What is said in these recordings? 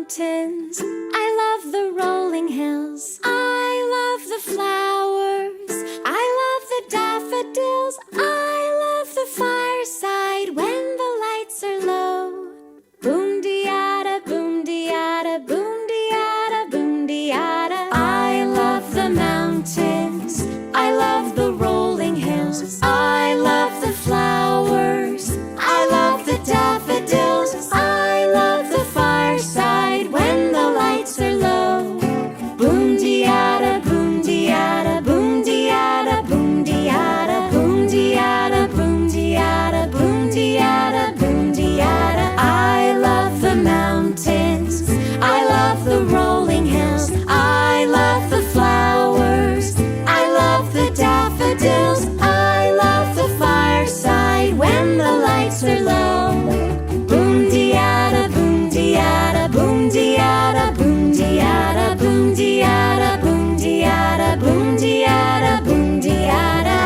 mountains. I love the rolling hills. I love the flowers. I love the daffodils. I love the fireside when the lights are low. Boom-de-yada, boom-de-yada, boom-de-yada, boom-de-yada. I love the mountains. I love the rolling hills. I love the flowers. I love the daffodils. I love the fireside when the lights are low. Boom-de-yada, boom-de-yada, boom-de-yada, boom-de-yada, boom-de-yada, boom-de-yada, boom-de-yada, boom-de-yada. I love the mountains. I love the rolling hills. I love the flowers. I love the daffodils. I love the fireside when the lights are low. Boom-de-yada, boom-de-yada, boom-de-yada, boom-de-yada, boom-de-yada, boom-de-yada, boom-de-yada, boom-de-yada.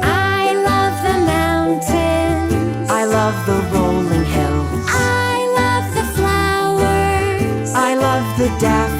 I love the mountains. I love the rolling hills. I love the flowers. I love the daffodils.